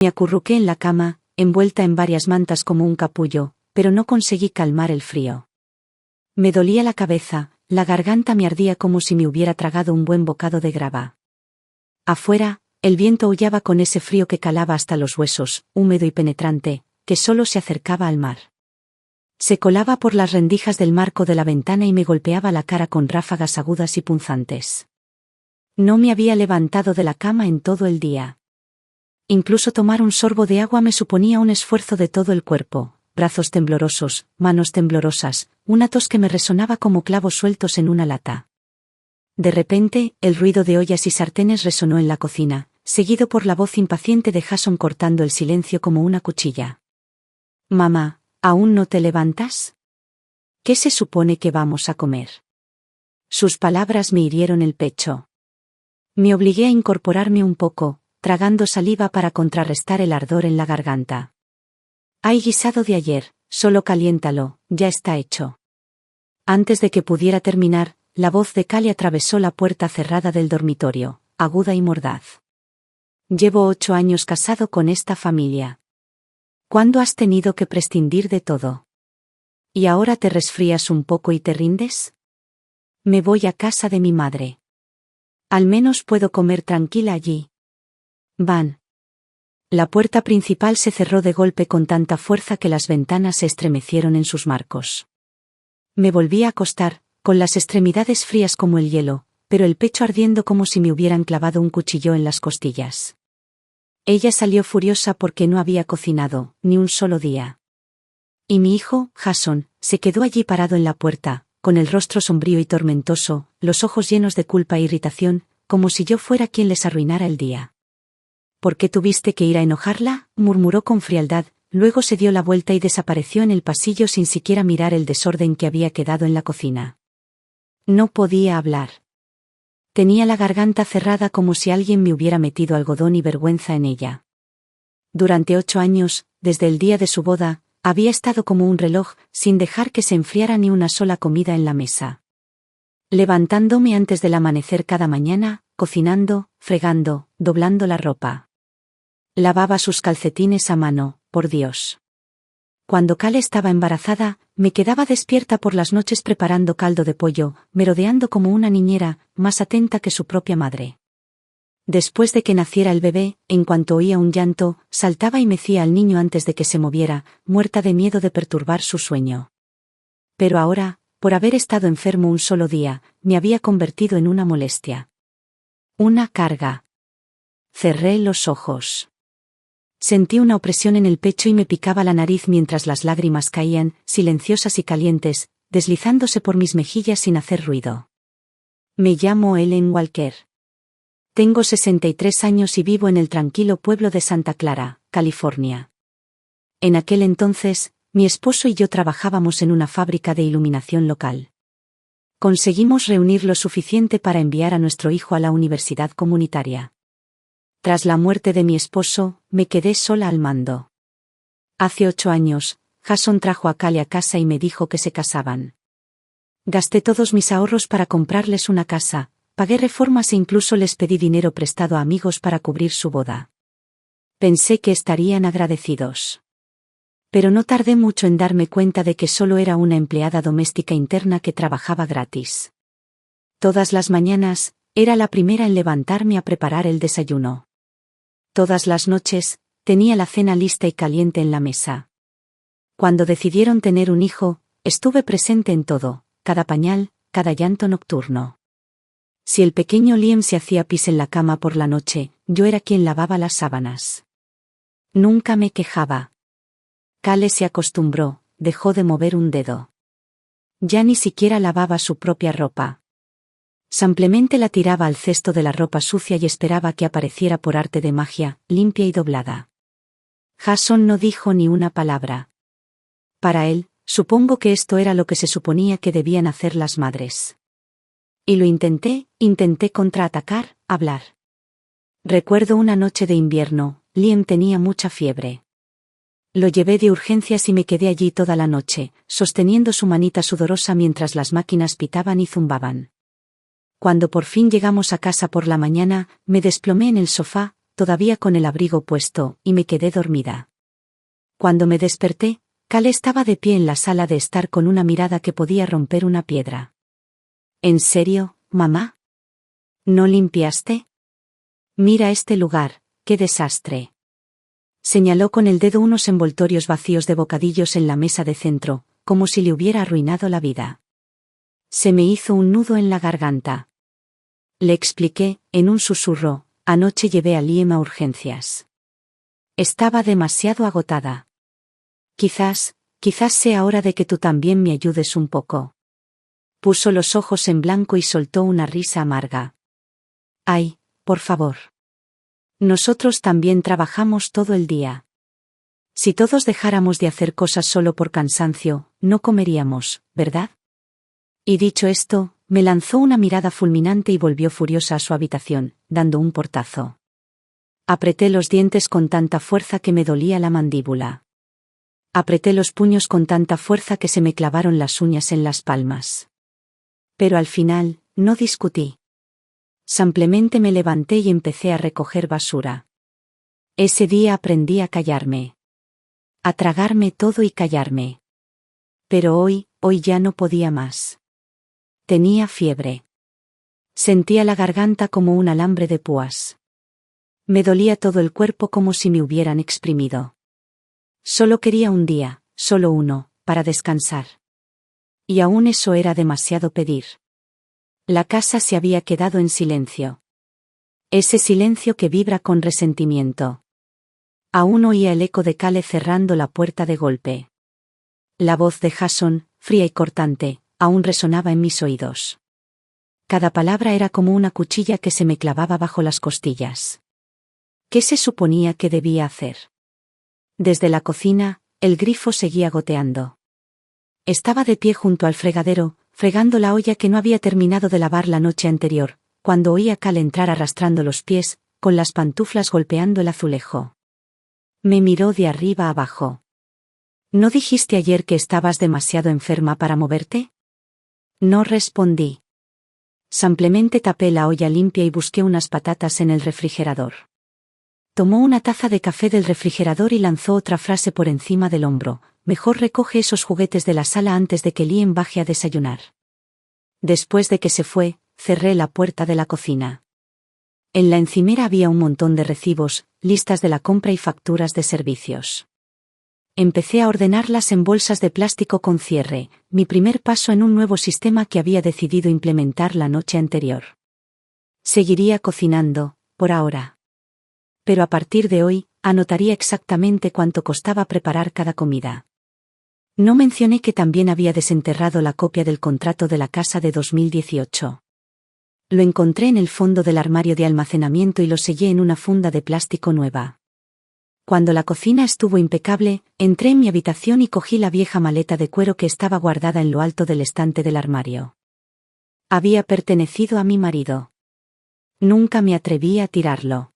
Me acurruqué en la cama, envuelta en varias mantas como un capullo, pero no conseguí calmar el frío. Me dolía la cabeza, la garganta me ardía como si me hubiera tragado un buen bocado de grava. Afuera, el viento aullaba con ese frío que calaba hasta los huesos, húmedo y penetrante, que solo se acercaba al mar. Se colaba por las rendijas del marco de la ventana y me golpeaba la cara con ráfagas agudas y punzantes. No me había levantado de la cama en todo el día. Incluso tomar un sorbo de agua me suponía un esfuerzo de todo el cuerpo, brazos temblorosos, manos temblorosas, una tos que me resonaba como clavos sueltos en una lata. De repente, el ruido de ollas y sartenes resonó en la cocina, seguido por la voz impaciente de Jason cortando el silencio como una cuchilla. «Mamá, ¿aún no te levantas? ¿Qué se supone que vamos a comer?» Sus palabras me hirieron el pecho. Me obligué a incorporarme un poco, tragando saliva para contrarrestar el ardor en la garganta. «Hay guisado de ayer, solo caliéntalo, ya está hecho». Antes de que pudiera terminar, la voz de Cali atravesó la puerta cerrada del dormitorio, aguda y mordaz. «Llevo 8 años casado con esta familia. ¿Cuándo has tenido que prescindir de todo? ¿Y ahora te resfrías un poco y te rindes? Me voy a casa de mi madre. Al menos puedo comer tranquila allí». «Van». La puerta principal se cerró de golpe con tanta fuerza que las ventanas se estremecieron en sus marcos. Me volví a acostar, con las extremidades frías como el hielo, pero el pecho ardiendo como si me hubieran clavado un cuchillo en las costillas. Ella salió furiosa porque no había cocinado, ni un solo día. Y mi hijo, Jason, se quedó allí parado en la puerta, con el rostro sombrío y tormentoso, los ojos llenos de culpa e irritación, como si yo fuera quien les arruinara el día. «¿Por qué tuviste que ir a enojarla?», murmuró con frialdad, luego se dio la vuelta y desapareció en el pasillo sin siquiera mirar el desorden que había quedado en la cocina. No podía hablar. Tenía la garganta cerrada como si alguien me hubiera metido algodón y vergüenza en ella. Durante 8 años, desde el día de su boda, había estado como un reloj, sin dejar que se enfriara ni una sola comida en la mesa. Levantándome antes del amanecer cada mañana, cocinando, fregando, doblando la ropa. Lavaba sus calcetines a mano, por Dios. Cuando Kale estaba embarazada, me quedaba despierta por las noches preparando caldo de pollo, merodeando como una niñera, más atenta que su propia madre. Después de que naciera el bebé, en cuanto oía un llanto, saltaba y mecía al niño antes de que se moviera, muerta de miedo de perturbar su sueño. Pero ahora, por haber estado enfermo un solo día, me había convertido en una molestia. Una carga. Cerré los ojos. Sentí una opresión en el pecho y me picaba la nariz mientras las lágrimas caían, silenciosas y calientes, deslizándose por mis mejillas sin hacer ruido. Me llamo Ellen Walker. Tengo 63 años y vivo en el tranquilo pueblo de Santa Clara, California. En aquel entonces, mi esposo y yo trabajábamos en una fábrica de iluminación local. Conseguimos reunir lo suficiente para enviar a nuestro hijo a la universidad comunitaria. Tras la muerte de mi esposo, me quedé sola al mando. Hace 8 años, Jason trajo a Kale a casa y me dijo que se casaban. Gasté todos mis ahorros para comprarles una casa, pagué reformas e incluso les pedí dinero prestado a amigos para cubrir su boda. Pensé que estarían agradecidos. Pero no tardé mucho en darme cuenta de que solo era una empleada doméstica interna que trabajaba gratis. Todas las mañanas, era la primera en levantarme a preparar el desayuno. Todas las noches, tenía la cena lista y caliente en la mesa. Cuando decidieron tener un hijo, estuve presente en todo, cada pañal, cada llanto nocturno. Si el pequeño Liam se hacía pis en la cama por la noche, yo era quien lavaba las sábanas. Nunca me quejaba. Kale se acostumbró, dejó de mover un dedo. Ya ni siquiera lavaba su propia ropa. Simplemente la tiraba al cesto de la ropa sucia y esperaba que apareciera por arte de magia, limpia y doblada. Jason no dijo ni una palabra. Para él, supongo que esto era lo que se suponía que debían hacer las madres. Y lo intenté contraatacar, hablar. Recuerdo una noche de invierno, Liam tenía mucha fiebre. Lo llevé de urgencias y me quedé allí toda la noche, sosteniendo su manita sudorosa mientras las máquinas pitaban y zumbaban. Cuando por fin llegamos a casa por la mañana, me desplomé en el sofá, todavía con el abrigo puesto, y me quedé dormida. Cuando me desperté, Cal estaba de pie en la sala de estar con una mirada que podía romper una piedra. ¿En serio, mamá? ¿No limpiaste? Mira este lugar, qué desastre. Señaló con el dedo unos envoltorios vacíos de bocadillos en la mesa de centro, como si le hubiera arruinado la vida. Se me hizo un nudo en la garganta. Le expliqué, en un susurro, anoche llevé a Liam a urgencias. Estaba demasiado agotada. Quizás sea hora de que tú también me ayudes un poco. Puso los ojos en blanco y soltó una risa amarga. Ay, por favor. Nosotros también trabajamos todo el día. Si todos dejáramos de hacer cosas solo por cansancio, no comeríamos, ¿verdad? Y dicho esto, me lanzó una mirada fulminante y volvió furiosa a su habitación, dando un portazo. Apreté los dientes con tanta fuerza que me dolía la mandíbula. Apreté los puños con tanta fuerza que se me clavaron las uñas en las palmas. Pero al final, no discutí. Simplemente me levanté y empecé a recoger basura. Ese día aprendí a callarme. A tragarme todo y callarme. Pero hoy ya no podía más. Tenía fiebre. Sentía la garganta como un alambre de púas. Me dolía todo el cuerpo como si me hubieran exprimido. Solo quería un día, solo uno, para descansar. Y aún eso era demasiado pedir. La casa se había quedado en silencio. Ese silencio que vibra con resentimiento. Aún oía el eco de Cale cerrando la puerta de golpe. La voz de Jason, fría y cortante, aún resonaba en mis oídos. Cada palabra era como una cuchilla que se me clavaba bajo las costillas. ¿Qué se suponía que debía hacer? Desde la cocina, el grifo seguía goteando. Estaba de pie junto al fregadero, fregando la olla que no había terminado de lavar la noche anterior, cuando oí a Cal entrar arrastrando los pies, con las pantuflas golpeando el azulejo. Me miró de arriba abajo. ¿No dijiste ayer que estabas demasiado enferma para moverte? No respondí. Simplemente tapé la olla limpia y busqué unas patatas en el refrigerador. Tomó una taza de café del refrigerador y lanzó otra frase por encima del hombro: mejor recoge esos juguetes de la sala antes de que Liam baje a desayunar. Después de que se fue, cerré la puerta de la cocina. En la encimera había un montón de recibos, listas de la compra y facturas de servicios. Empecé a ordenarlas en bolsas de plástico con cierre, mi primer paso en un nuevo sistema que había decidido implementar la noche anterior. Seguiría cocinando, por ahora. Pero a partir de hoy, anotaría exactamente cuánto costaba preparar cada comida. No mencioné que también había desenterrado la copia del contrato de la casa de 2018. Lo encontré en el fondo del armario de almacenamiento y lo sellé en una funda de plástico nueva. Cuando la cocina estuvo impecable, entré en mi habitación y cogí la vieja maleta de cuero que estaba guardada en lo alto del estante del armario. Había pertenecido a mi marido. Nunca me atreví a tirarlo.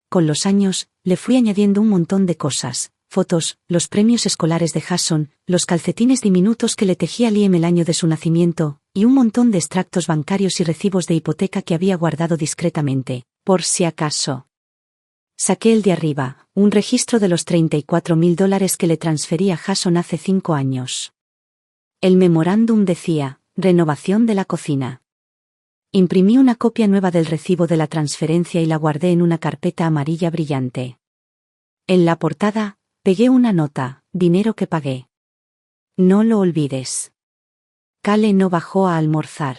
Con los años, le fui añadiendo un montón de cosas: fotos, los premios escolares de Jason, los calcetines diminutos que le tejía Liam el año de su nacimiento, y un montón de extractos bancarios y recibos de hipoteca que había guardado discretamente, por si acaso. Saqué el de arriba, un registro de los $34.000 que le transferí a Jason hace 5 años. El memorándum decía: renovación de la cocina. Imprimí una copia nueva del recibo de la transferencia y la guardé en una carpeta amarilla brillante. En la portada, pegué una nota: dinero que pagué. No lo olvides. Cale no bajó a almorzar.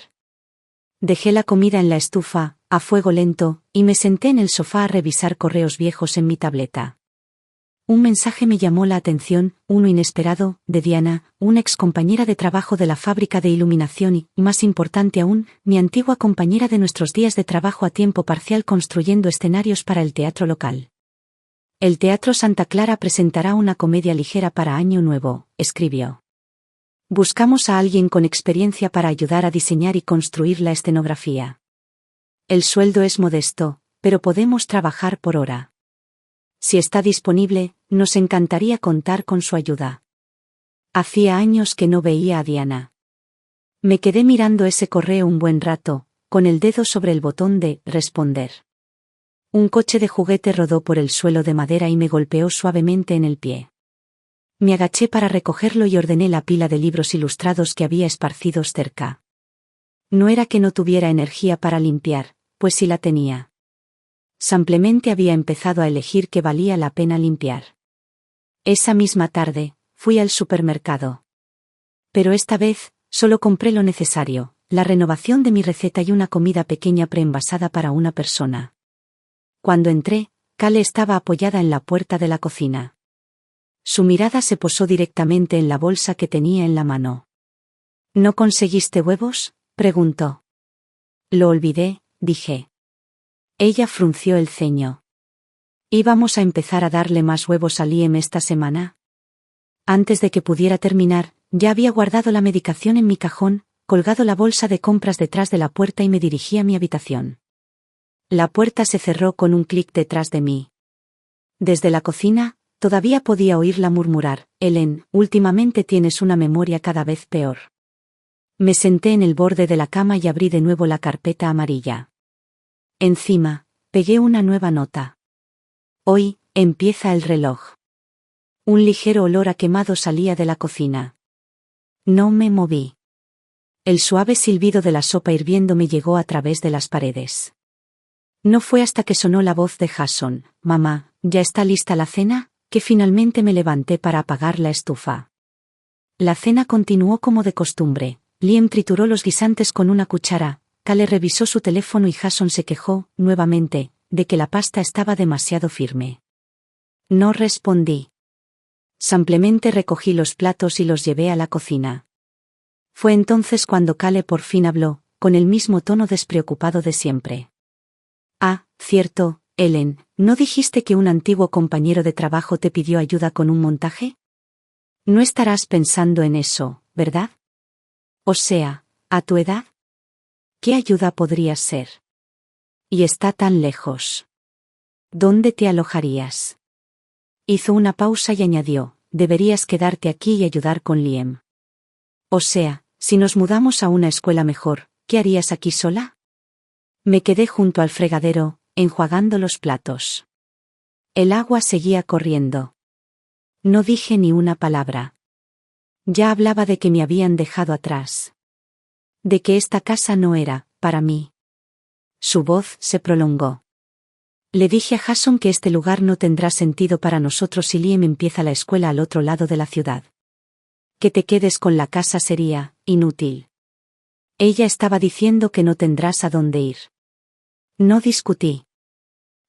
Dejé la comida en la estufa, a fuego lento, y me senté en el sofá a revisar correos viejos en mi tableta. Un mensaje me llamó la atención, uno inesperado, de Diana, una excompañera de trabajo de la fábrica de iluminación y, más importante aún, mi antigua compañera de nuestros días de trabajo a tiempo parcial construyendo escenarios para el teatro local. El Teatro Santa Clara presentará una comedia ligera para Año Nuevo, escribió. Buscamos a alguien con experiencia para ayudar a diseñar y construir la escenografía. El sueldo es modesto, pero podemos trabajar por hora. Si está disponible, nos encantaría contar con su ayuda. Hacía años que no veía a Diana. Me quedé mirando ese correo un buen rato, con el dedo sobre el botón de responder. Un coche de juguete rodó por el suelo de madera y me golpeó suavemente en el pie. Me agaché para recogerlo y ordené la pila de libros ilustrados que había esparcidos cerca. No era que no tuviera energía para limpiar, pues sí la tenía. Simplemente había empezado a elegir que valía la pena limpiar. Esa misma tarde, fui al supermercado. Pero esta vez, solo compré lo necesario, la renovación de mi receta y una comida pequeña preenvasada para una persona. Cuando entré, Kale estaba apoyada en la puerta de la cocina. Su mirada se posó directamente en la bolsa que tenía en la mano. ¿No conseguiste huevos?, preguntó. Lo olvidé, dije. Ella frunció el ceño. ¿Íbamos a empezar a darle más huevos a Liam esta semana? Antes de que pudiera terminar, ya había guardado la medicación en mi cajón, colgado la bolsa de compras detrás de la puerta y me dirigí a mi habitación. La puerta se cerró con un clic detrás de mí. Desde la cocina, todavía podía oírla murmurar: Ellen, últimamente tienes una memoria cada vez peor. Me senté en el borde de la cama y abrí de nuevo la carpeta amarilla. Encima, pegué una nueva nota. Hoy, empieza el reloj. Un ligero olor a quemado salía de la cocina. No me moví. El suave silbido de la sopa hirviendo me llegó a través de las paredes. No fue hasta que sonó la voz de Jason: «Mamá, ¿ya está lista la cena?», que finalmente me levanté para apagar la estufa. La cena continuó como de costumbre. Liam trituró los guisantes con una cuchara, Kale revisó su teléfono y Jason se quejó, nuevamente, de que la pasta estaba demasiado firme. No respondí. Simplemente recogí los platos y los llevé a la cocina. Fue entonces cuando Kale por fin habló, con el mismo tono despreocupado de siempre. «Ah, cierto, Ellen, ¿no dijiste que un antiguo compañero de trabajo te pidió ayuda con un montaje? No estarás pensando en eso, ¿verdad? O sea, ¿a tu edad? ¿Qué ayuda podría ser? Y está tan lejos. ¿Dónde te alojarías?». Hizo una pausa y añadió: «Deberías quedarte aquí y ayudar con Liam. O sea, si nos mudamos a una escuela mejor, ¿qué harías aquí sola?». Me quedé junto al fregadero, enjuagando los platos. El agua seguía corriendo. No dije ni una palabra. Ya hablaba de que me habían dejado atrás. De que esta casa no era, para mí. Su voz se prolongó. Le dije a Jason que este lugar no tendrá sentido para nosotros si Liam empieza la escuela al otro lado de la ciudad. Que te quedes con la casa sería inútil. Ella estaba diciendo que no tendrás a dónde ir. No discutí.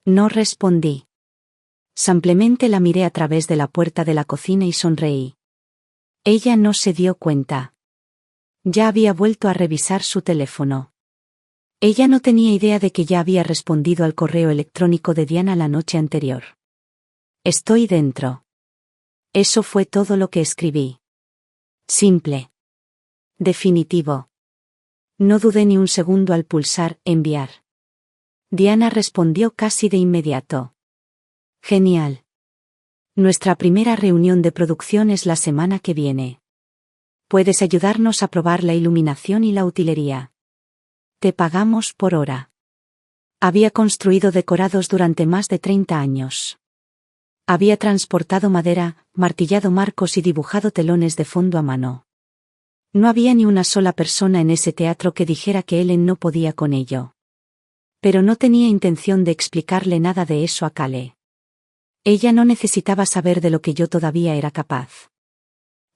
No respondí. Simplemente la miré a través de la puerta de la cocina y sonreí. Ella no se dio cuenta. Ya había vuelto a revisar su teléfono. Ella no tenía idea de que ya había respondido al correo electrónico de Diana la noche anterior. «Estoy dentro». Eso fue todo lo que escribí. Simple. Definitivo. No dudé ni un segundo al pulsar «enviar». Diana respondió casi de inmediato. «Genial. Nuestra primera reunión de producción es la semana que viene. Puedes ayudarnos a probar la iluminación y la utilería. Te pagamos por hora». Había construido decorados durante más de 30 años. Había transportado madera, martillado marcos y dibujado telones de fondo a mano. No había ni una sola persona en ese teatro que dijera que Ellen no podía con ello. Pero no tenía intención de explicarle nada de eso a Kale. Ella no necesitaba saber de lo que yo todavía era capaz.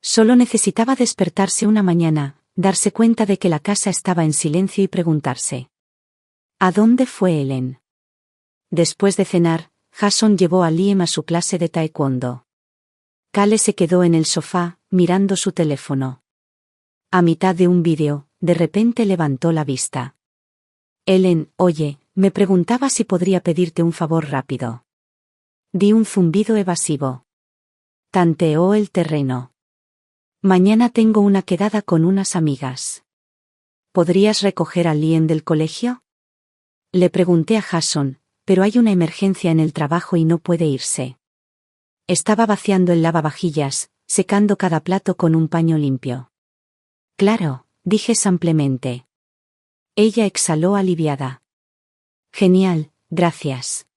Solo necesitaba despertarse una mañana, darse cuenta de que la casa estaba en silencio y preguntarse: ¿a dónde fue Ellen? Después de cenar, Jason llevó a Liam a su clase de taekwondo. Kale se quedó en el sofá, mirando su teléfono. A mitad de un vídeo, de repente levantó la vista. «Ellen, oye, me preguntaba si podría pedirte un favor rápido». Di un zumbido evasivo. Tanteó el terreno. «Mañana tengo una quedada con unas amigas. ¿Podrías recoger a Liam del colegio?». Le pregunté a Jason, pero hay una emergencia en el trabajo y no puede irse. Estaba vaciando el lavavajillas, secando cada plato con un paño limpio. «Claro», dije simplemente. Ella exhaló aliviada. «Genial, gracias».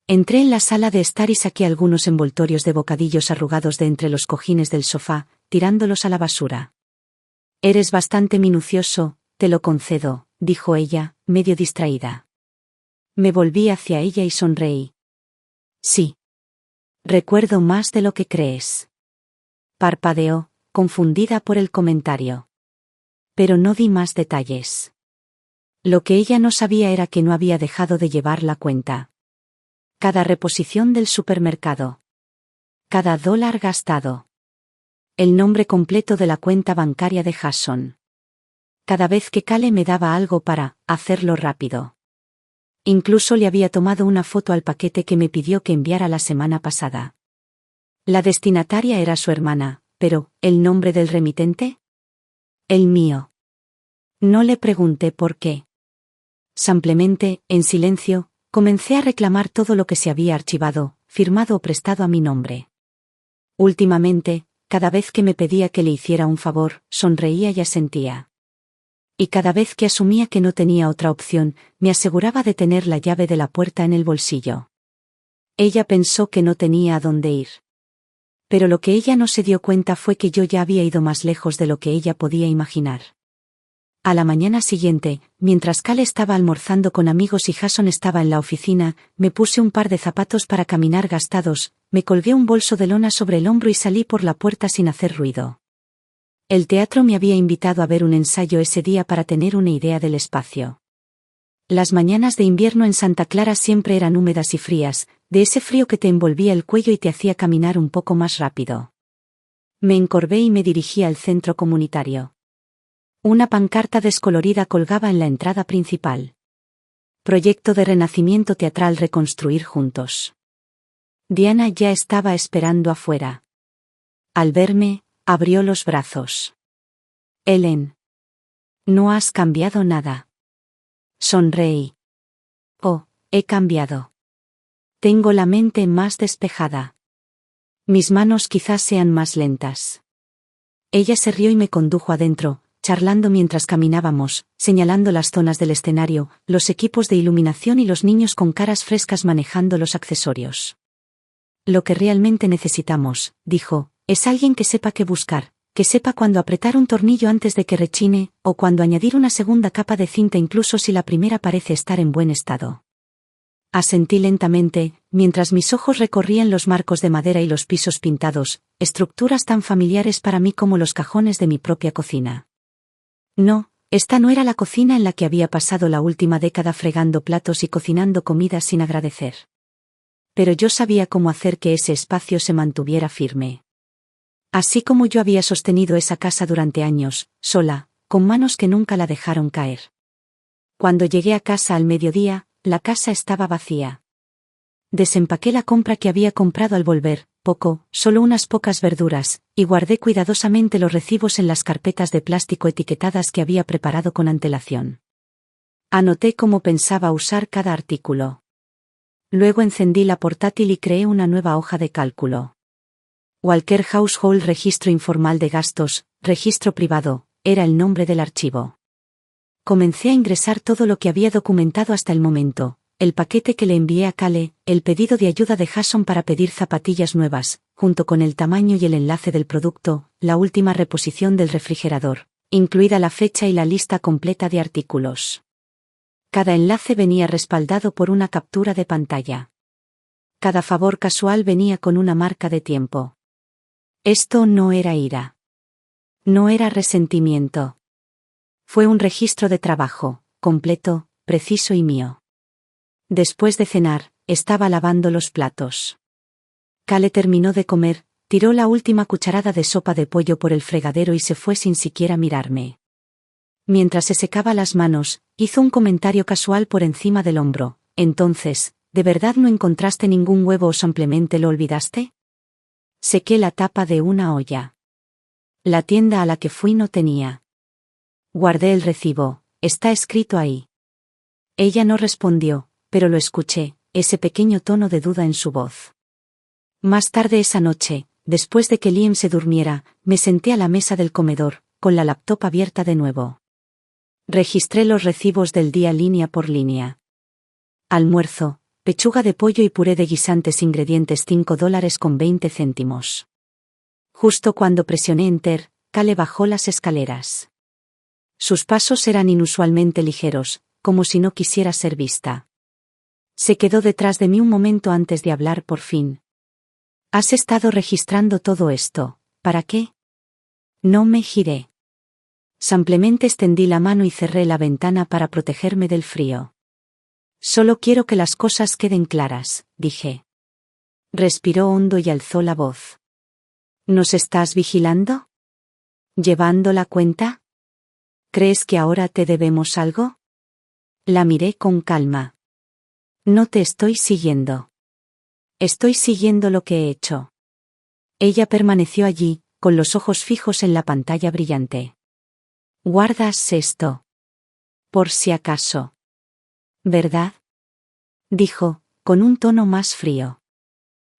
Entré en la sala de estar y saqué algunos envoltorios de bocadillos arrugados de entre los cojines del sofá, tirándolos a la basura. Eres bastante minucioso, te lo concedo, dijo ella, medio distraída. Me volví hacia ella y sonreí. Sí. Recuerdo más de lo que crees. Parpadeó, confundida por el comentario. Pero no di más detalles. Lo que ella no sabía era que no había dejado de llevar la cuenta. Cada reposición del supermercado. Cada dólar gastado. El nombre completo de la cuenta bancaria de Jason. Cada vez que Cale me daba algo para hacerlo rápido. Incluso le había tomado una foto al paquete que me pidió que enviara la semana pasada. La destinataria era su hermana, pero ¿el nombre del remitente? El mío. No le pregunté por qué. Simplemente, en silencio, comencé a reclamar todo lo que se había archivado, firmado o prestado a mi nombre. Últimamente, cada vez que me pedía que le hiciera un favor, sonreía y asentía. Y cada vez que asumía que no tenía otra opción, me aseguraba de tener la llave de la puerta en el bolsillo. Ella pensó que no tenía a dónde ir. Pero lo que ella no se dio cuenta fue que yo ya había ido más lejos de lo que ella podía imaginar. A la mañana siguiente, mientras Cale estaba almorzando con amigos y Jason estaba en la oficina, me puse un par de zapatos para caminar gastados, me colgué un bolso de lona sobre el hombro y salí por la puerta sin hacer ruido. El teatro me había invitado a ver un ensayo ese día para tener una idea del espacio. Las mañanas de invierno en Santa Clara siempre eran húmedas y frías, de ese frío que te envolvía el cuello y te hacía caminar un poco más rápido. Me encorvé y me dirigí al centro comunitario. Una pancarta descolorida colgaba en la entrada principal. Proyecto de renacimiento teatral reconstruir juntos. Diana ya estaba esperando afuera. Al verme, abrió los brazos. Ellen. No has cambiado nada. Sonreí. Oh, he cambiado. Tengo la mente más despejada. Mis manos quizás sean más lentas. Ella se rió y me condujo adentro, charlando mientras caminábamos, señalando las zonas del escenario, los equipos de iluminación y los niños con caras frescas manejando los accesorios. Lo que realmente necesitamos, dijo, es alguien que sepa qué buscar, que sepa cuándo apretar un tornillo antes de que rechine, o cuándo añadir una segunda capa de cinta incluso si la primera parece estar en buen estado. Asentí lentamente, mientras mis ojos recorrían los marcos de madera y los pisos pintados, estructuras tan familiares para mí como los cajones de mi propia cocina. No, esta no era la cocina en la que había pasado la última década fregando platos y cocinando comidas sin agradecer. Pero yo sabía cómo hacer que ese espacio se mantuviera firme. Así como yo había sostenido esa casa durante años, sola, con manos que nunca la dejaron caer. Cuando llegué a casa al mediodía, la casa estaba vacía. Desempaqué la compra que había comprado al volver, solo unas pocas verduras, y guardé cuidadosamente los recibos en las carpetas de plástico etiquetadas que había preparado con antelación. Anoté cómo pensaba usar cada artículo. Luego encendí la portátil y creé una nueva hoja de cálculo. Walker Household Registro Informal de Gastos, Registro Privado, era el nombre del archivo. Comencé a ingresar todo lo que había documentado hasta el momento. El paquete que le envié a Cale, el pedido de ayuda de Jason para pedir zapatillas nuevas, junto con el tamaño y el enlace del producto, la última reposición del refrigerador, incluida la fecha y la lista completa de artículos. Cada enlace venía respaldado por una captura de pantalla. Cada favor casual venía con una marca de tiempo. Esto no era ira. No era resentimiento. Fue un registro de trabajo, completo, preciso y mío. Después de cenar, estaba lavando los platos. Cale terminó de comer, tiró la última cucharada de sopa de pollo por el fregadero y se fue sin siquiera mirarme. Mientras se secaba las manos, hizo un comentario casual por encima del hombro. Entonces, ¿de verdad no encontraste ningún huevo o simplemente lo olvidaste? Sequé la tapa de una olla. La tienda a la que fui no tenía. Guardé el recibo, está escrito ahí. Ella no respondió, pero lo escuché, ese pequeño tono de duda en su voz. Más tarde esa noche, después de que Liam se durmiera, me senté a la mesa del comedor, con la laptop abierta de nuevo. Registré los recibos del día línea por línea. Almuerzo, pechuga de pollo y puré de guisantes, ingredientes $5.20. Justo cuando presioné Enter, Kale bajó las escaleras. Sus pasos eran inusualmente ligeros, como si no quisiera ser vista. Se quedó detrás de mí un momento antes de hablar por fin. ¿Has estado registrando todo esto? ¿Para qué? No me giré. Simplemente extendí la mano y cerré la ventana para protegerme del frío. Solo quiero que las cosas queden claras, dije. Respiró hondo y alzó la voz. ¿Nos estás vigilando? ¿Llevando la cuenta? ¿Crees que ahora te debemos algo? La miré con calma. No te estoy siguiendo. Estoy siguiendo lo que he hecho. Ella permaneció allí, con los ojos fijos en la pantalla brillante. ¿Guardas esto? Por si acaso. ¿Verdad? Dijo, con un tono más frío.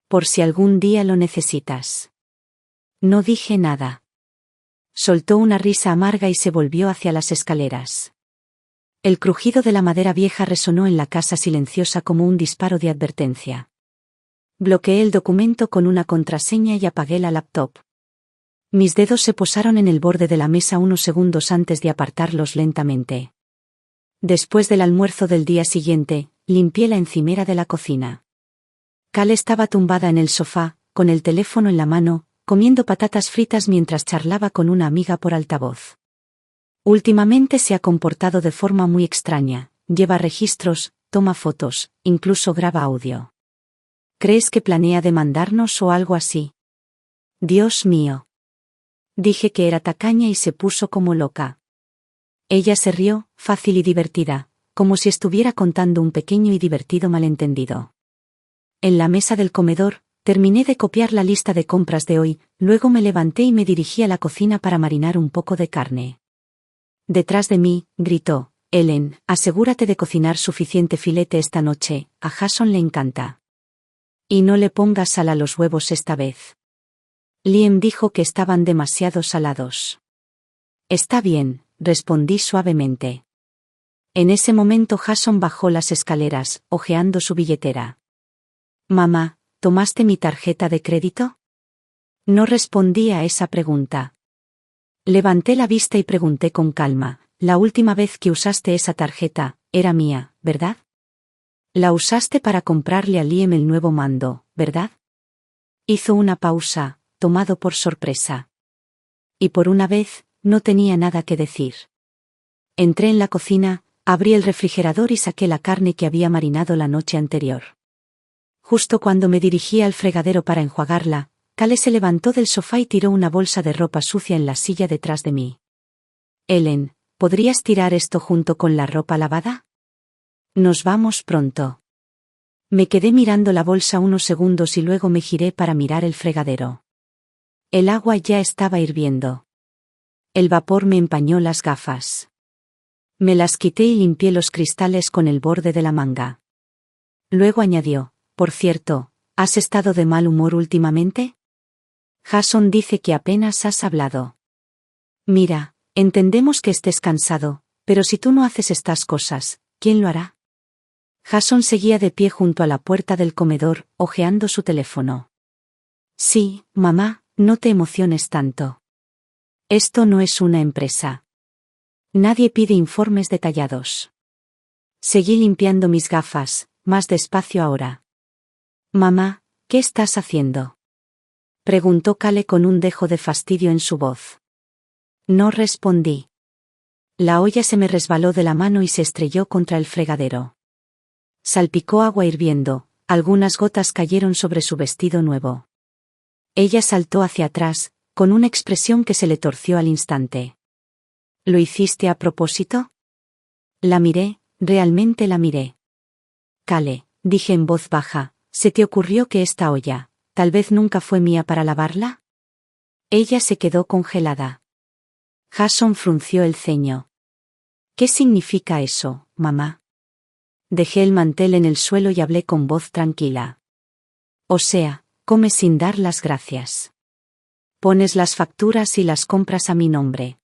Por si algún día lo necesitas. No dije nada. Soltó una risa amarga y se volvió hacia las escaleras. El crujido de la madera vieja resonó en la casa silenciosa como un disparo de advertencia. Bloqueé el documento con una contraseña y apagué la laptop. Mis dedos se posaron en el borde de la mesa unos segundos antes de apartarlos lentamente. Después del almuerzo del día siguiente, limpié la encimera de la cocina. Kale estaba tumbada en el sofá, con el teléfono en la mano, comiendo patatas fritas mientras charlaba con una amiga por altavoz. Últimamente se ha comportado de forma muy extraña, lleva registros, toma fotos, incluso graba audio. ¿Crees que planea demandarnos o algo así? Dios mío. Dije que era tacaña y se puso como loca. Ella se rió, fácil y divertida, como si estuviera contando un pequeño y divertido malentendido. En la mesa del comedor, terminé de copiar la lista de compras de hoy, luego me levanté y me dirigí a la cocina para marinar un poco de carne. Detrás de mí, gritó, Ellen, asegúrate de cocinar suficiente filete esta noche, a Jason le encanta. Y no le pongas sal a los huevos esta vez. Liam dijo que estaban demasiado salados. Está bien, respondí suavemente. En ese momento Jason bajó las escaleras, hojeando su billetera. Mamá, ¿tomaste mi tarjeta de crédito? No respondí a esa pregunta. Levanté la vista y pregunté con calma, la última vez que usaste esa tarjeta, era mía, ¿verdad? La usaste para comprarle a Liam el nuevo mando, ¿verdad? Hizo una pausa, tomado por sorpresa. Y por una vez, no tenía nada que decir. Entré en la cocina, abrí el refrigerador y saqué la carne que había marinado la noche anterior. Justo cuando me dirigía al fregadero para enjuagarla, Kale se levantó del sofá y tiró una bolsa de ropa sucia en la silla detrás de mí. Ellen, ¿podrías tirar esto junto con la ropa lavada? Nos vamos pronto. Me quedé mirando la bolsa unos segundos y luego me giré para mirar el fregadero. El agua ya estaba hirviendo. El vapor me empañó las gafas. Me las quité y limpié los cristales con el borde de la manga. Luego añadió, por cierto, ¿has estado de mal humor últimamente? Jason dice que apenas has hablado. Mira, entendemos que estés cansado, pero si tú no haces estas cosas, ¿quién lo hará? Jason seguía de pie junto a la puerta del comedor, hojeando su teléfono. Sí, mamá, no te emociones tanto. Esto no es una empresa. Nadie pide informes detallados. Seguí limpiando mis gafas, más despacio ahora. Mamá, ¿qué estás haciendo? Preguntó Kale con un dejo de fastidio en su voz. No respondí. La olla se me resbaló de la mano y se estrelló contra el fregadero. Salpicó agua hirviendo, algunas gotas cayeron sobre su vestido nuevo. Ella saltó hacia atrás, con una expresión que se le torció al instante. ¿Lo hiciste a propósito? La miré, realmente la miré. Kale, dije en voz baja, ¿se te ocurrió que esta olla, tal vez nunca fue mía para lavarla? Ella se quedó congelada. Jason frunció el ceño. ¿Qué significa eso, mamá? Dejé el mantel en el suelo y hablé con voz tranquila. O sea, come sin dar las gracias. Pones las facturas y las compras a mi nombre.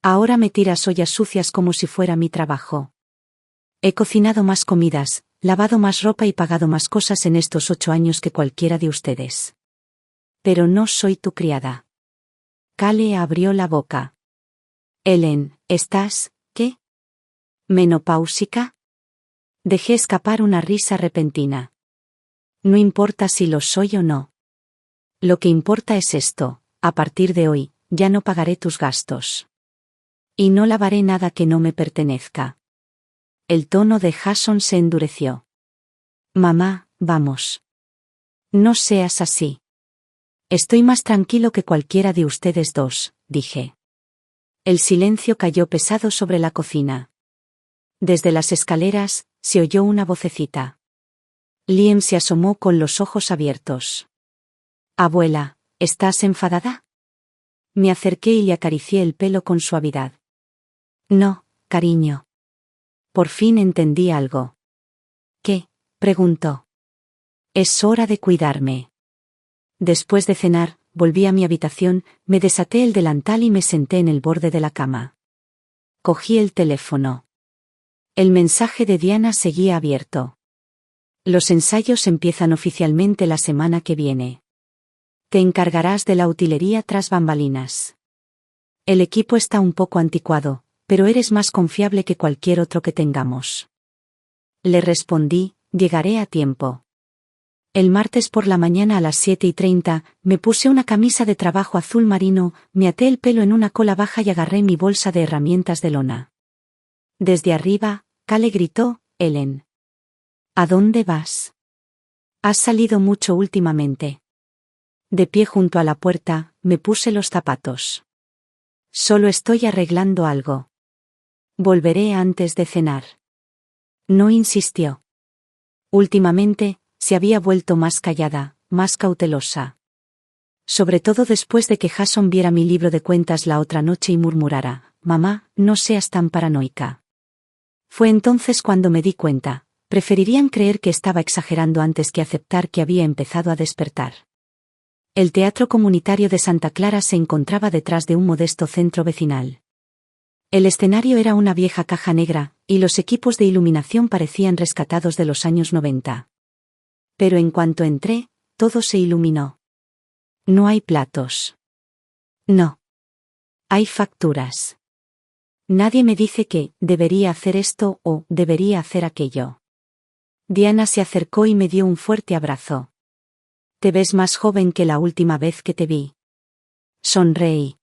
Ahora me tiras ollas sucias como si fuera mi trabajo. He cocinado más comidas, lavado más ropa y pagado más cosas en estos 8 años que cualquiera de ustedes. Pero no soy tu criada. Cale abrió la boca. Ellen, ¿estás, qué? ¿Menopáusica? Dejé escapar una risa repentina. No importa si lo soy o no. Lo que importa es esto: a partir de hoy, ya no pagaré tus gastos. Y no lavaré nada que no me pertenezca. El tono de Jason se endureció. Mamá, vamos. No seas así. Estoy más tranquilo que cualquiera de ustedes dos, dije. El silencio cayó pesado sobre la cocina. Desde las escaleras, se oyó una vocecita. Liam se asomó con los ojos abiertos. Abuela, ¿estás enfadada? Me acerqué y le acaricié el pelo con suavidad. No, cariño. Por fin entendí algo. ¿Qué? Preguntó. Es hora de cuidarme. Después de cenar, volví a mi habitación, me desaté el delantal y me senté en el borde de la cama. Cogí el teléfono. El mensaje de Diana seguía abierto. Los ensayos empiezan oficialmente la semana que viene. Te encargarás de la utilería tras bambalinas. El equipo está un poco anticuado, pero eres más confiable que cualquier otro que tengamos. Le respondí, llegaré a tiempo. El martes por la mañana a las 7:30, me puse una camisa de trabajo azul marino, me até el pelo en una cola baja y agarré mi bolsa de herramientas de lona. Desde arriba, Cale gritó, Ellen. ¿A dónde vas? Has salido mucho últimamente. De pie junto a la puerta, me puse los zapatos. Solo estoy arreglando algo. Volveré antes de cenar. No insistió. Últimamente, se había vuelto más callada, más cautelosa. Sobre todo después de que Jason viera mi libro de cuentas la otra noche y murmurara, «Mamá, no seas tan paranoica». Fue entonces cuando me di cuenta, preferirían creer que estaba exagerando antes que aceptar que había empezado a despertar. El Teatro Comunitario de Santa Clara se encontraba detrás de un modesto centro vecinal. El escenario era una vieja caja negra, y los equipos de iluminación parecían rescatados de los años 90. Pero en cuanto entré, todo se iluminó. No hay platos. No. Hay facturas. Nadie me dice que debería hacer esto o debería hacer aquello. Diana se acercó y me dio un fuerte abrazo. Te ves más joven que la última vez que te vi. Sonreí.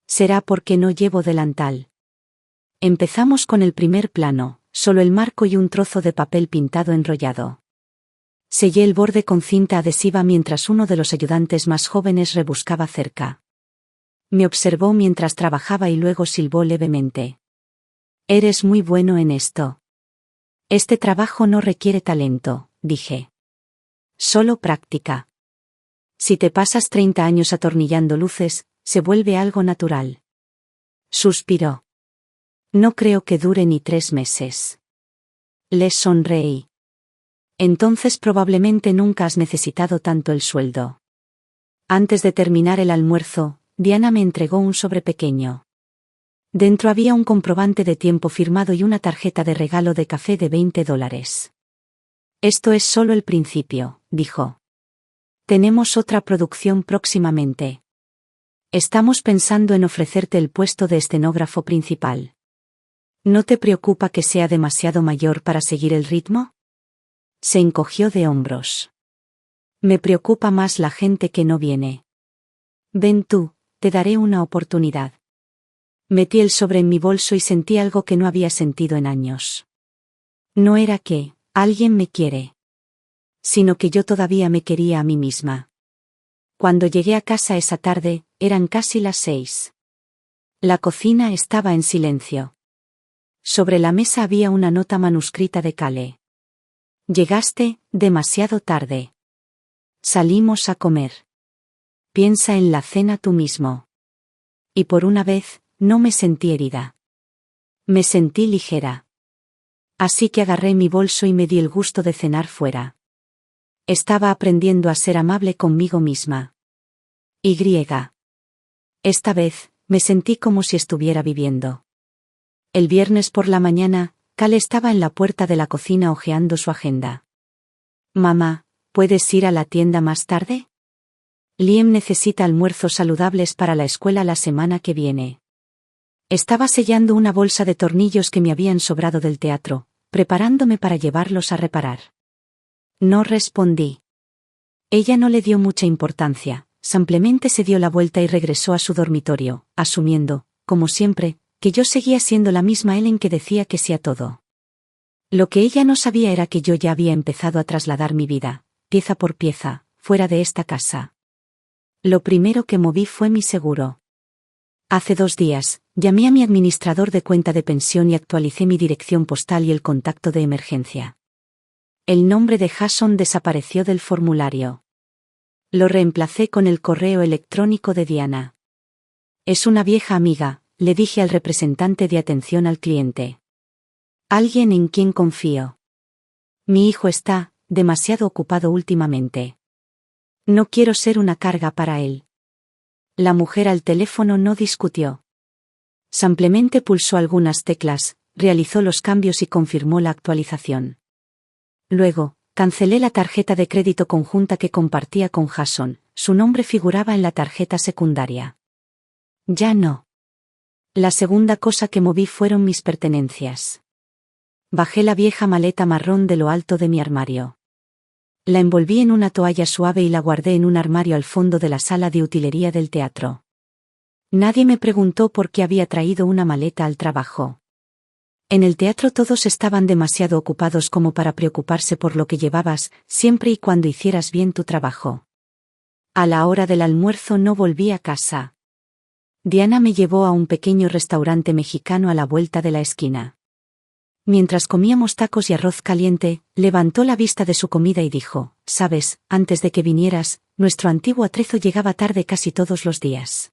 Será porque no llevo delantal. Empezamos con el primer plano, solo el marco y un trozo de papel pintado enrollado. Sellé el borde con cinta adhesiva mientras uno de los ayudantes más jóvenes rebuscaba cerca. Me observó mientras trabajaba y luego silbó levemente. Eres muy bueno en esto. Este trabajo no requiere talento, dije. Solo práctica. Si te pasas 30 años atornillando luces, se vuelve algo natural. Suspiró. No creo que dure ni 3 meses. Le sonreí. Entonces probablemente nunca has necesitado tanto el sueldo. Antes de terminar el almuerzo, Diana me entregó un sobre pequeño. Dentro había un comprobante de tiempo firmado y una tarjeta de regalo de café de $20. Esto es solo el principio, dijo. Tenemos otra producción próximamente. Estamos pensando en ofrecerte el puesto de escenógrafo principal. ¿No te preocupa que sea demasiado mayor para seguir el ritmo? Se encogió de hombros. Me preocupa más la gente que no viene. Ven tú, te daré una oportunidad. Metí el sobre en mi bolso y sentí algo que no había sentido en años. No era que alguien me quiere, sino que yo todavía me quería a mí misma. Cuando llegué a casa esa tarde, eran casi las 6. La cocina estaba en silencio. Sobre la mesa había una nota manuscrita de Cale. Llegaste demasiado tarde. Salimos a comer. Piensa en la cena tú mismo. Y por una vez, no me sentí herida. Me sentí ligera. Así que agarré mi bolso y me di el gusto de cenar fuera. Estaba aprendiendo a ser amable conmigo misma. Esta vez, me sentí como si estuviera viviendo. El viernes por la mañana, Cal estaba en la puerta de la cocina hojeando su agenda. Mamá, ¿puedes ir a la tienda más tarde? Liam necesita almuerzos saludables para la escuela la semana que viene. Estaba sellando una bolsa de tornillos que me habían sobrado del teatro, preparándome para llevarlos a reparar. No respondí. Ella no le dio mucha importancia, simplemente se dio la vuelta y regresó a su dormitorio, asumiendo, como siempre, que yo seguía siendo la misma Ellen que decía que sí a todo. Lo que ella no sabía era que yo ya había empezado a trasladar mi vida, pieza por pieza, fuera de esta casa. Lo primero que moví fue mi seguro. Hace 2 días, llamé a mi administrador de cuenta de pensión y actualicé mi dirección postal y el contacto de emergencia. El nombre de Jason desapareció del formulario. Lo reemplacé con el correo electrónico de Diana. Es una vieja amiga, le dije al representante de atención al cliente. Alguien en quien confío. Mi hijo está demasiado ocupado últimamente. No quiero ser una carga para él. La mujer al teléfono no discutió. Simplemente pulsó algunas teclas, realizó los cambios y confirmó la actualización. Luego, cancelé la tarjeta de crédito conjunta que compartía con Jason, su nombre figuraba en la tarjeta secundaria. Ya no. La segunda cosa que moví fueron mis pertenencias. Bajé la vieja maleta marrón de lo alto de mi armario. La envolví en una toalla suave y la guardé en un armario al fondo de la sala de utilería del teatro. Nadie me preguntó por qué había traído una maleta al trabajo. En el teatro todos estaban demasiado ocupados como para preocuparse por lo que llevabas, siempre y cuando hicieras bien tu trabajo. A la hora del almuerzo no volví a casa. Diana me llevó a un pequeño restaurante mexicano a la vuelta de la esquina. Mientras comíamos tacos y arroz caliente, levantó la vista de su comida y dijo, «Sabes, antes de que vinieras, nuestro antiguo atrezo llegaba tarde casi todos los días.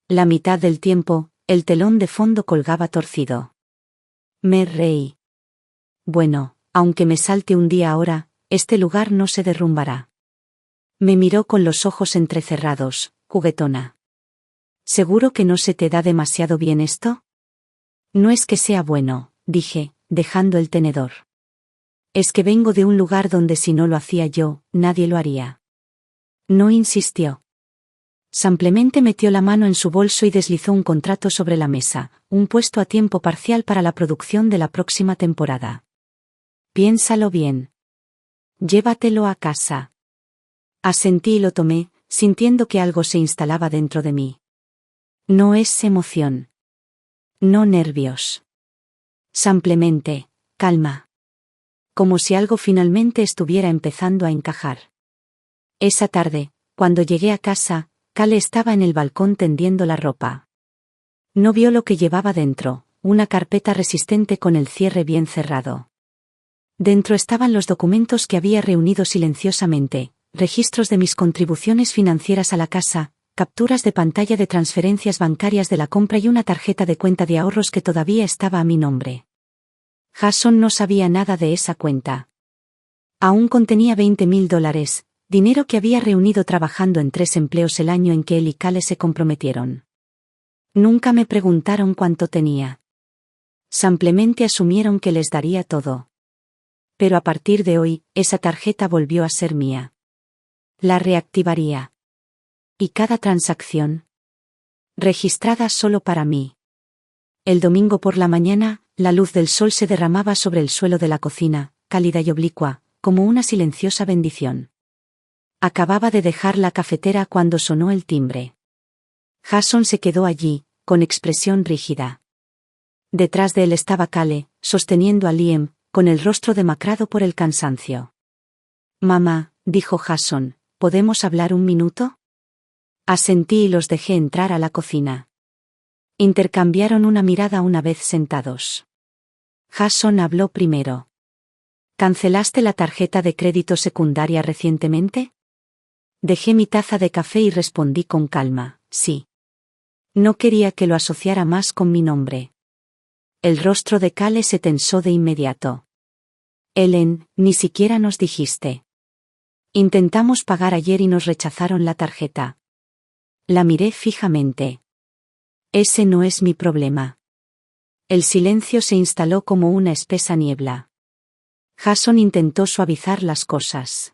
La mitad del tiempo, el telón de fondo colgaba torcido». Me reí. Bueno, aunque me salte un día ahora, este lugar no se derrumbará. Me miró con los ojos entrecerrados, juguetona. ¿Seguro que no se te da demasiado bien esto? No es que sea bueno, dije, dejando el tenedor. Es que vengo de un lugar donde si no lo hacía yo, nadie lo haría. No insistió. Simplemente metió la mano en su bolso y deslizó un contrato sobre la mesa, un puesto a tiempo parcial para la producción de la próxima temporada. Piénsalo bien. Llévatelo a casa. Asentí y lo tomé, sintiendo que algo se instalaba dentro de mí. No es emoción. No nervios. Simplemente, calma. Como si algo finalmente estuviera empezando a encajar. Esa tarde, cuando llegué a casa, Cal estaba en el balcón tendiendo la ropa. No vio lo que llevaba dentro, una carpeta resistente con el cierre bien cerrado. Dentro estaban los documentos que había reunido silenciosamente, registros de mis contribuciones financieras a la casa, capturas de pantalla de transferencias bancarias de la compra y una tarjeta de cuenta de ahorros que todavía estaba a mi nombre. Jason no sabía nada de esa cuenta. Aún contenía $20,000, dinero que había reunido trabajando en 3 empleos el año en que él y Cale se comprometieron. Nunca me preguntaron cuánto tenía. Simplemente asumieron que les daría todo. Pero a partir de hoy, esa tarjeta volvió a ser mía. La reactivaría. Y cada transacción registrada solo para mí. El domingo por la mañana, la luz del sol se derramaba sobre el suelo de la cocina, cálida y oblicua, como una silenciosa bendición. Acababa de dejar la cafetera cuando sonó el timbre. Jason se quedó allí, con expresión rígida. Detrás de él estaba Cale, sosteniendo a Liam, con el rostro demacrado por el cansancio. «Mamá», dijo Jason, «¿podemos hablar un minuto?» Asentí y los dejé entrar a la cocina. Intercambiaron una mirada una vez sentados. Jason habló primero. «¿Cancelaste la tarjeta de crédito secundaria recientemente?» Dejé mi taza de café y respondí con calma, «Sí». No quería que lo asociara más con mi nombre. El rostro de Cale se tensó de inmediato. «Ellen, ni siquiera nos dijiste. Intentamos pagar ayer y nos rechazaron la tarjeta». La miré fijamente. «Ese no es mi problema». El silencio se instaló como una espesa niebla. Jason intentó suavizar las cosas.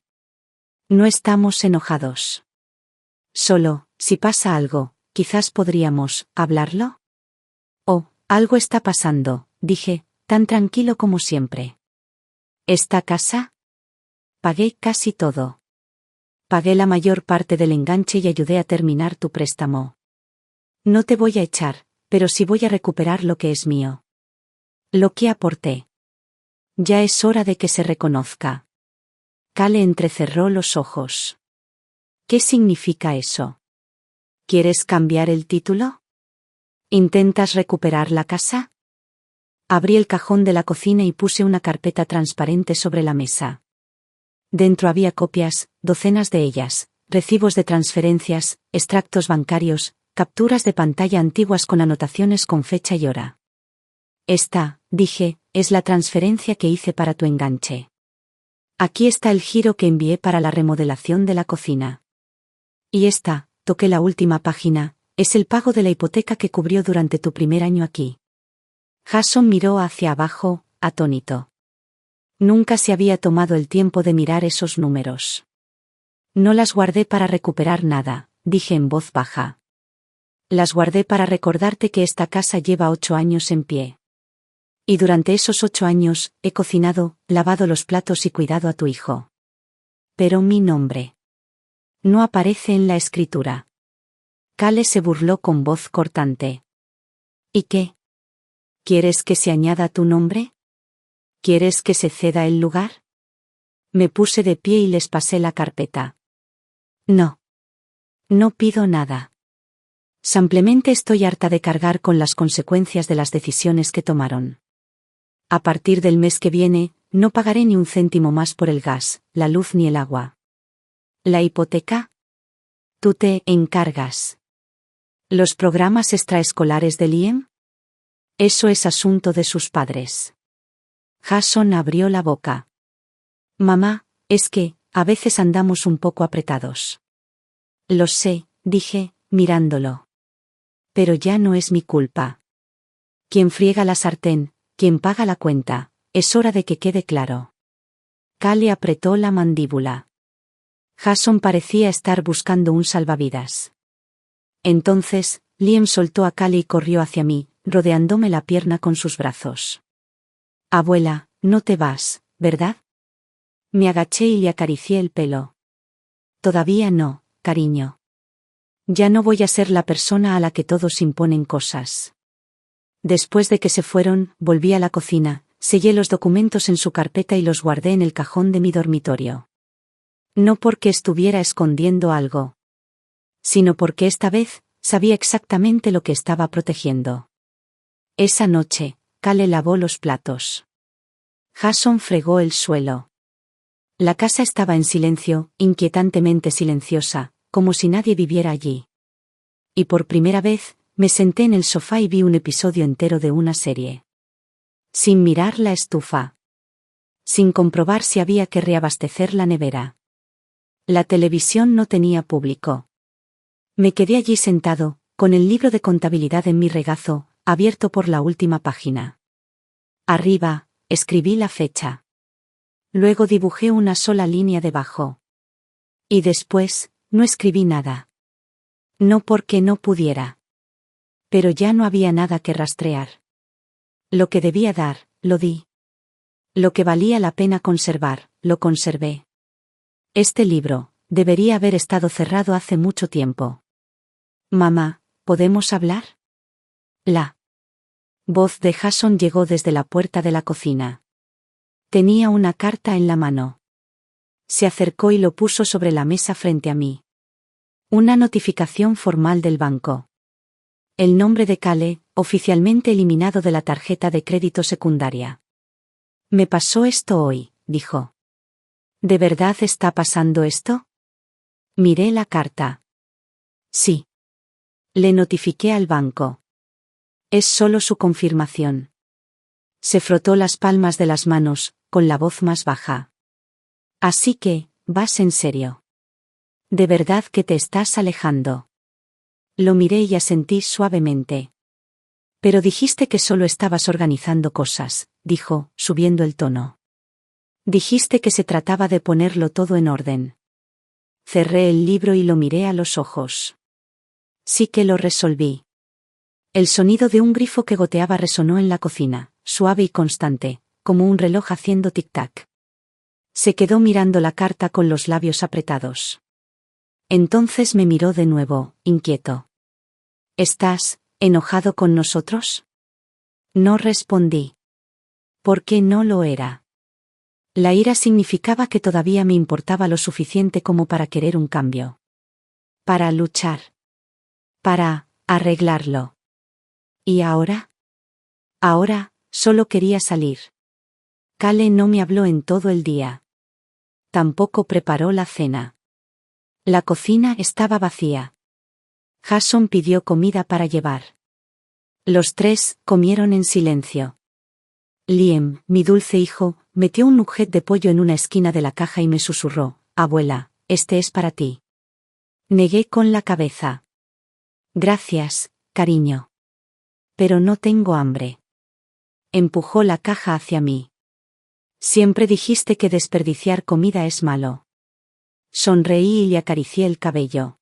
No estamos enojados. Solo, si pasa algo, quizás podríamos hablarlo. Oh, algo está pasando, dije, tan tranquilo como siempre. ¿Esta casa? Pagué casi todo. Pagué la mayor parte del enganche y ayudé a terminar tu préstamo. No te voy a echar, pero sí voy a recuperar lo que es mío. Lo que aporté. Ya es hora de que se reconozca. Cale entrecerró los ojos. ¿Qué significa eso? ¿Quieres cambiar el título? ¿Intentas recuperar la casa? Abrí el cajón de la cocina y puse una carpeta transparente sobre la mesa. Dentro había copias, docenas de ellas, recibos de transferencias, extractos bancarios, capturas de pantalla antiguas con anotaciones con fecha y hora. Esta, dije, es la transferencia que hice para tu enganche. Aquí está el giro que envié para la remodelación de la cocina. Y esta, toqué la última página, es el pago de la hipoteca que cubrió durante tu primer año aquí. Jason miró hacia abajo, atónito. Nunca se había tomado el tiempo de mirar esos números. No las guardé para recuperar nada, dije en voz baja. Las guardé para recordarte que esta casa lleva 8 años en pie. Y durante esos 8 años, he cocinado, lavado los platos y cuidado a tu hijo. Pero mi nombre no aparece en la escritura. Cale se burló con voz cortante. ¿Y qué? ¿Quieres que se añada tu nombre? ¿Quieres que se ceda el lugar? Me puse de pie y les pasé la carpeta. No. No pido nada. Simplemente estoy harta de cargar con las consecuencias de las decisiones que tomaron. A partir del mes que viene, no pagaré ni un céntimo más por el gas, la luz ni el agua. ¿La hipoteca? Tú te encargas. ¿Los programas extraescolares de Liam? Eso es asunto de sus padres. Jason abrió la boca. Mamá, es que, a veces andamos un poco apretados. Lo sé, dije, mirándolo. Pero ya no es mi culpa. Quien friega la sartén, quien paga la cuenta, es hora de que quede claro. Cale apretó la mandíbula. Jason parecía estar buscando un salvavidas. Entonces, Liam soltó a Cale y corrió hacia mí, rodeándome la pierna con sus brazos. Abuela, no te vas, ¿verdad? Me agaché y le acaricié el pelo. Todavía no, cariño. Ya no voy a ser la persona a la que todos imponen cosas. Después de que se fueron, volví a la cocina, sellé los documentos en su carpeta y los guardé en el cajón de mi dormitorio. No porque estuviera escondiendo algo, sino porque esta vez, sabía exactamente lo que estaba protegiendo. Esa noche, Cale lavó los platos. Jason fregó el suelo. La casa estaba en silencio, inquietantemente silenciosa, como si nadie viviera allí. Y por primera vez, me senté en el sofá y vi un episodio entero de una serie. Sin mirar la estufa. Sin comprobar si había que reabastecer la nevera. La televisión no tenía público. Me quedé allí sentado, con el libro de contabilidad en mi regazo, abierto por la última página. Arriba, escribí la fecha. Luego dibujé una sola línea debajo. Y después, no escribí nada. No porque no pudiera. Pero ya no había nada que rastrear. Lo que debía dar, lo di. Lo que valía la pena conservar, lo conservé. Este libro, debería haber estado cerrado hace mucho tiempo. Mamá, ¿podemos hablar? La voz de Jason llegó desde la puerta de la cocina. Tenía una carta en la mano. Se acercó y lo puso sobre la mesa frente a mí. Una notificación formal del banco. El nombre de Cale, oficialmente eliminado de la tarjeta de crédito secundaria. Me pasó esto hoy, dijo. ¿De verdad está pasando esto? Miré la carta. Sí. Le notifiqué al banco. Es solo su confirmación. Se frotó las palmas de las manos, con la voz más baja. Así que, ¿vas en serio? ¿De verdad que te estás alejando? Lo miré y asentí suavemente. Pero dijiste que solo estabas organizando cosas, dijo, subiendo el tono. Dijiste que se trataba de ponerlo todo en orden. Cerré el libro y lo miré a los ojos. Sí que lo resolví. El sonido de un grifo que goteaba resonó en la cocina, suave y constante, como un reloj haciendo tic-tac. Se quedó mirando la carta con los labios apretados. Entonces me miró de nuevo, inquieto. ¿Estás enojado con nosotros? No respondí. ¿Por qué no lo era? La ira significaba que todavía me importaba lo suficiente como para querer un cambio. Para luchar. Para arreglarlo. ¿Y ahora? Ahora, solo quería salir. Cale no me habló en todo el día. Tampoco preparó la cena. La cocina estaba vacía. Jason pidió comida para llevar. Los tres comieron en silencio. Liam, mi dulce hijo, metió un nugget de pollo en una esquina de la caja y me susurró, abuela, este es para ti. Negué con la cabeza. Gracias, cariño. Pero no tengo hambre. Empujó la caja hacia mí. Siempre dijiste que desperdiciar comida es malo. Sonreí y le acaricié el cabello.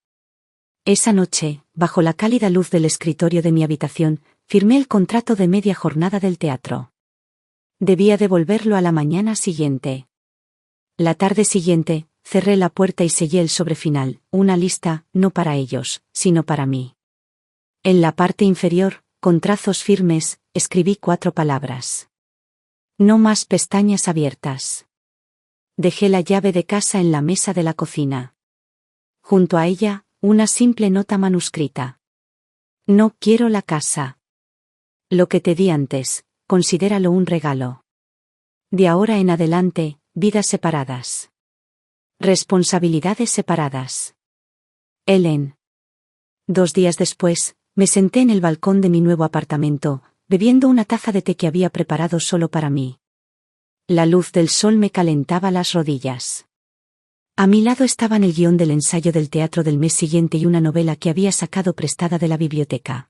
Esa noche, bajo la cálida luz del escritorio de mi habitación, firmé el contrato de media jornada del teatro. Debía devolverlo a la mañana siguiente. La tarde siguiente, cerré la puerta y sellé el sobre final, una lista, no para ellos, sino para mí. En la parte inferior, con trazos firmes, escribí 4 palabras. No más pestañas abiertas. Dejé la llave de casa en la mesa de la cocina. Junto a ella, una simple nota manuscrita. No quiero la casa. Lo que te di antes, considéralo un regalo. De ahora en adelante, vidas separadas. Responsabilidades separadas. Ellen. 2 días después, me senté en el balcón de mi nuevo apartamento, bebiendo una taza de té que había preparado solo para mí. La luz del sol me calentaba las rodillas. A mi lado estaban el guión del ensayo del teatro del mes siguiente y una novela que había sacado prestada de la biblioteca.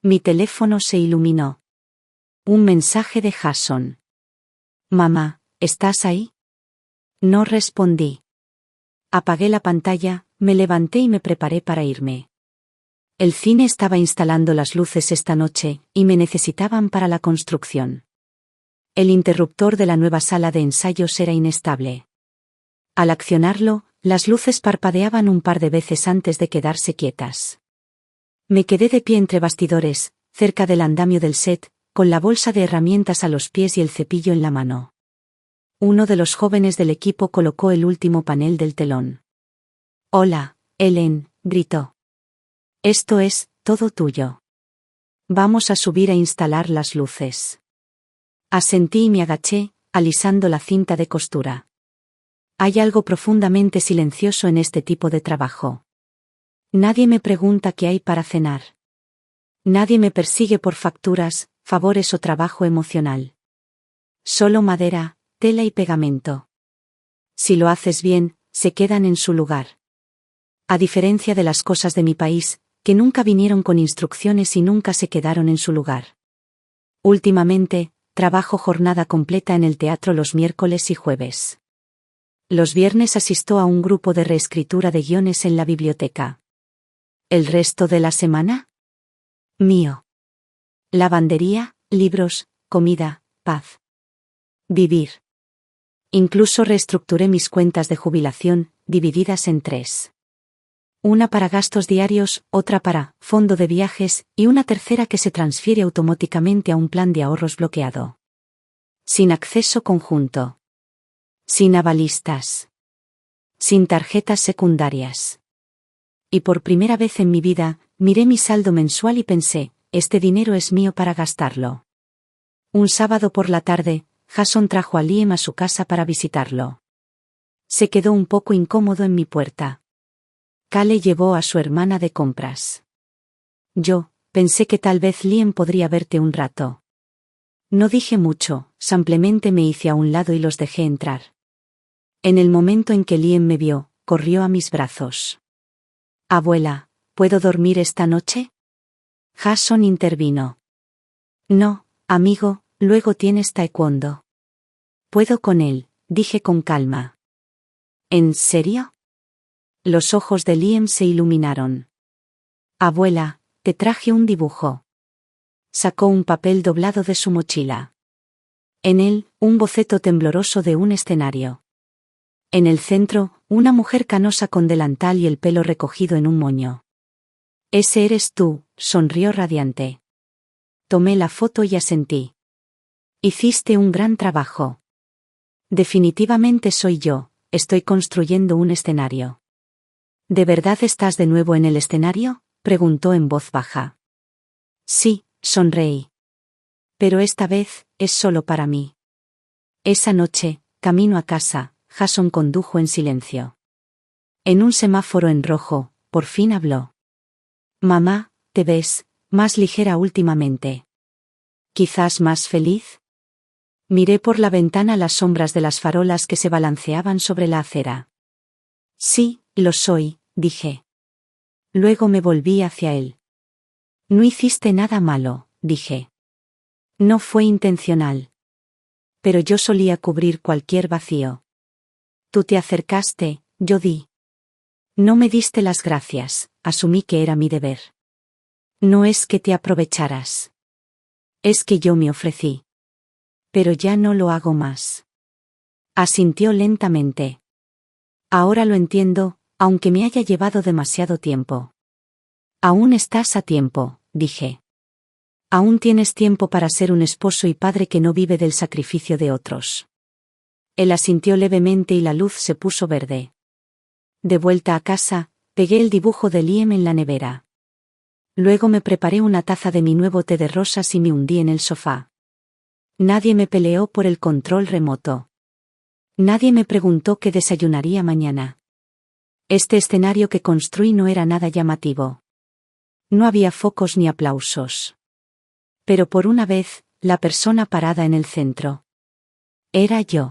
Mi teléfono se iluminó. Un mensaje de Jason. Mamá, ¿estás ahí? No respondí. Apagué la pantalla, me levanté y me preparé para irme. El cine estaba instalando las luces esta noche, y me necesitaban para la construcción. El interruptor de la nueva sala de ensayos era inestable. Al accionarlo, las luces parpadeaban un par de veces antes de quedarse quietas. Me quedé de pie entre bastidores, cerca del andamio del set, con la bolsa de herramientas a los pies y el cepillo en la mano. Uno de los jóvenes del equipo colocó el último panel del telón. Hola, Ellen, gritó. Esto es todo tuyo. Vamos a subir a instalar las luces. Asentí y me agaché, alisando la cinta de costura. Hay algo profundamente silencioso en este tipo de trabajo. Nadie me pregunta qué hay para cenar. Nadie me persigue por facturas, favores o trabajo emocional. Solo madera, tela y pegamento. Si lo haces bien, se quedan en su lugar. A diferencia de las cosas de mi país, que nunca vinieron con instrucciones y nunca se quedaron en su lugar. Últimamente, trabajo jornada completa en el teatro los miércoles y jueves. Los viernes asisto a un grupo de reescritura de guiones en la biblioteca. ¿El resto de la semana? Mío. Lavandería, libros, comida, paz. Vivir. Incluso reestructuré mis cuentas de jubilación, divididas en 3. Una para gastos diarios, otra para fondo de viajes, y una tercera que se transfiere automáticamente a un plan de ahorros bloqueado. Sin acceso conjunto. Sin avalistas. Sin tarjetas secundarias. Y por primera vez en mi vida, miré mi saldo mensual y pensé, este dinero es mío para gastarlo. Un sábado por la tarde, Jason trajo a Liam a su casa para visitarlo. Se quedó un poco incómodo en mi puerta. Cale llevó a su hermana de compras. Yo pensé que tal vez Liam podría verte un rato. No dije mucho, simplemente me hice a un lado y los dejé entrar. En el momento en que Liam me vio, corrió a mis brazos. Abuela, ¿puedo dormir esta noche? Jason intervino. No, amigo, luego tienes taekwondo. Puedo con él, dije con calma. ¿En serio? Los ojos de Liam se iluminaron. Abuela, te traje un dibujo. Sacó un papel doblado de su mochila. En él, un boceto tembloroso de un escenario. En el centro, una mujer canosa con delantal y el pelo recogido en un moño. Ese eres tú, sonrió radiante. Tomé la foto y asentí. Hiciste un gran trabajo. Definitivamente soy yo, estoy construyendo un escenario. ¿De verdad estás de nuevo en el escenario?, preguntó en voz baja. Sí, sonreí. Pero esta vez, es solo para mí. Esa noche, camino a casa, Jason condujo en silencio. En un semáforo en rojo, por fin habló. Mamá, te ves más ligera últimamente. ¿Quizás más feliz? Miré por la ventana las sombras de las farolas que se balanceaban sobre la acera. Sí, lo soy, dije. Luego me volví hacia él. No hiciste nada malo, dije. No fue intencional. Pero yo solía cubrir cualquier vacío. Tú te acercaste, yo di. No me diste las gracias, asumí que era mi deber. No es que te aprovecharas. Es que yo me ofrecí. Pero ya no lo hago más. Asintió lentamente. Ahora lo entiendo, aunque me haya llevado demasiado tiempo. Aún estás a tiempo, dije. Aún tienes tiempo para ser un esposo y padre que no vive del sacrificio de otros. Él asintió levemente y la luz se puso verde. De vuelta a casa, pegué el dibujo de Liam en la nevera. Luego me preparé una taza de mi nuevo té de rosas y me hundí en el sofá. Nadie me peleó por el control remoto. Nadie me preguntó qué desayunaría mañana. Este escenario que construí no era nada llamativo. No había focos ni aplausos. Pero por una vez, la persona parada en el centro. Era yo.